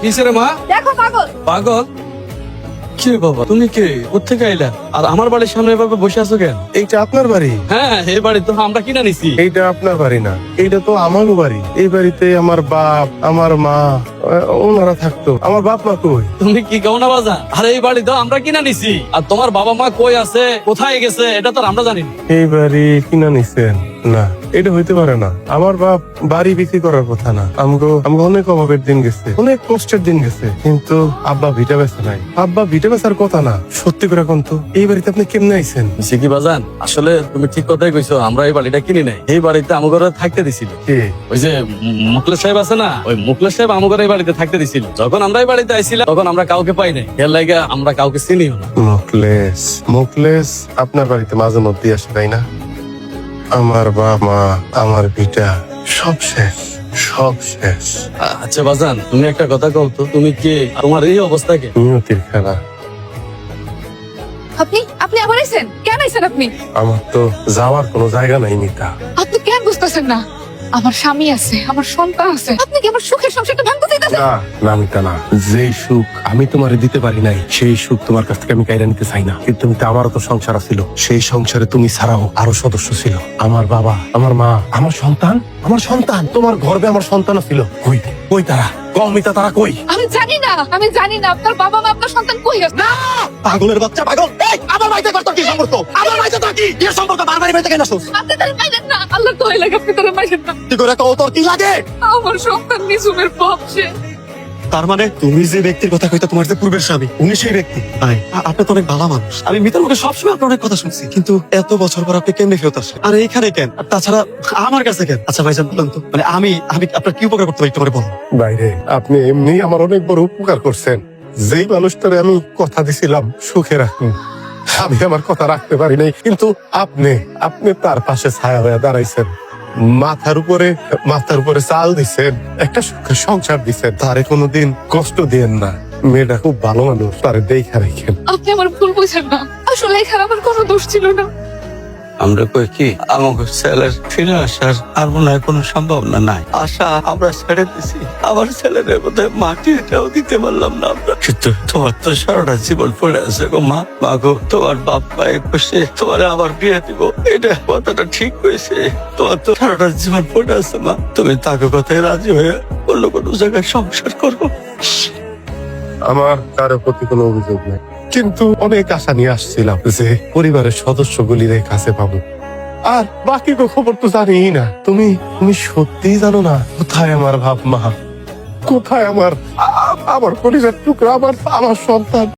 কিসে রে মা? দেখো পাগল। পাগল? কি রে বাবা, তুমি কে? কোথেকে আইলা? আর আমার বাড়ির সামনে এভাবে বসে আছো কেন? এইটা আপনার বাড়ি? হ্যাঁ, এই বাড়ি তো আমরা কিনা নিছি। এইটা আপনার বাড়ি না, এইটা তো আমারও বাড়ি। এই বাড়িতে আমার বাপ, আমার মা, ওনারা থাকতো। আমার বাপ মা কই? তুমি কি কও না বাজান? আর এই বাড়ি তো আমরা কিনা নিছি। আর তোমার বাবা মা কই আছে, কোথায় গেছে, এটা তো আর আমরা জানি না। এই বাড়ি কিনা নিছেন? না, এটা হইতে পারে না। আমার বাপ বাড়ি বিক্রি করার কথা না। আমগো অনেক অভাবের দিন গেছে, অনেক কষ্টের দিন গেছে, কিন্তু আব্বা ভিটা বেচা নাই। আব্বা ভিটা বেচার কথা না। সত্যি করে কোন তো, এই বাড়িতে আপনি কেমনে আইছেন? কি বাজান, আসলে তুমি ঠিক কথাই কইছো, আমরা এই বাড়িটা কিনি নাই। এই বাড়িতে আমাদের থাকতে দিছিল। কে? ওই যে মুখলেস সাহেব আছে না, ওই মুখলেস সাহেব আমাদের এই বাড়িতে থাকতে দিছিল। যখন আমরা এই বাড়িতে আইছিলাম তখন আমরা কাউকে পাই নাই, এর লাগে আমরা কাউকে চিনিও না। মুখলেস আপনার বাড়িতে মাঝে মধ্যে আসে, তাই না? আমার বাপ মা, আমার ভিটা সব শেষ, সব শেষ। আচ্ছা বাজান, তুমি একটা কথা কও তো, তুমি কে? তোমার এই অবস্থা কে? নিয়তির খেলা। আপনি আবার আইছেন? কেন আইছেন আপনি? আমার তো যাওয়ার কোনো জায়গা নাই মিতা। আপনি কেন বুঝতেছেন না? আমার স্বামী আছে, আমার সন্তান আছে। আপনি কি আমার সুখের সংসারটা ভাঙতে চাইতেছেন? না না মিতা না, যেই সুখ আমি তোমারে দিতে পারি নাই, সেই সুখ তোমার কাছ থেকে আমি কাইরা নিতে চাই না। কিন্তু আমারও তো সংসার ছিল, সেই সংসারে তুমি ছাড়াও আরো সদস্য ছিল। আমার বাবা, আমার মা, আমার সন্তান, তোমার গর্বে আমার সন্তান ছিল। কই কই তারা? মিতা, তারা কই? আমি জানি না আপনার বাবা মা আপনার সন্তান কই আছে। না, পাগলের বাচ্চা পাগল। এই আমার বাড়িতে তোর কি সম্পর্ক? আমার বাড়িতে তোর কি সম্পর্ক? বারবার বাড়িতে কেন আসছিস? আপনি তারে মাইলেন না, আল্লাহ দোহাই লাগে আপনি তারে মাইলেন না। কি করে কও, তোর কি লাগে? আমার সন্তান নিঝুমের বাপ সে। তার মানে তুমি যে ব্যক্তির কথা কইতা, তোমার যে পূর্বের স্বামী, উনি সেই ব্যক্তি? ভাই, আপনি তো অনেক ভালো মানুষ। আমি মিতার মুখে সবসময় আপনার অনেক কথা শুনছি, কিন্তু এত বছর পর আপনি কেমনে ফেরত আসলেন? আর এইখানে কেন? আর তাছাড়া আমার কাছে কেন? আচ্ছা ভাইজান, বলুন তো, মানে আমি আপনার কি উপকার করতে পারি একটু করে বলুন। বাইরে আপনি এমনি আমার অনেক বড় উপকার করছেন। যেই মানুষটারে আমি কথা দিছিলাম সুখে রাখুন, আমি আমার কথা রাখতে পারি নাই, কিন্তু আপনি তার পাশে ছায়া হয়ে দাঁড়াইছেন। মাথার উপরে চাল দিছেন, একটা সুখের সংসার দিছেন। তারে কোনোদিন কষ্ট দিয়েন না। মেয়েটা খুব ভালো মানুষ, তারে দেখা রাখেন। আপনি আমার ভুল বুঝেন না, আসলে এখানে আমার কোনো দোষ ছিল না। আমরা কই কি আমাকে ছেলের ফিরে আসার আর মনে হয় কোনো সম্ভাবনা নাই। আশা আমরা ছেড়ে দিছি, আমার ছেলের বোধহয় মাটি এটাও দিতে পারলাম না আমরা। কিন্তু তোমার তো সারাটা জীবন পড়ে আছে গো মা। মা গো, তোমার বাপ মায়ের খুশি তোমার আবার বিয়ে দিব, এটা কথাটা ঠিক হয়েছে। তোমার তো সারাটা জীবন পড়ে আছে মা, তুমি তাকে কথায় রাজি হয়ে অন্য কোনো জায়গায় সংসার করো। আমার কারো প্রতি কোনো অভিযোগ নেই, কিন্তু অনেক আশা নিয়ে আসছিলাম যে পরিবারের সদস্যগুলির কাছে পাবো। আর বাকি খবর তো জানি না। তুমি সত্যিই জানো না কোথায় আমার বাপ মা, কোথায় আমার কলিজার টুকরা, আমার সন্তান।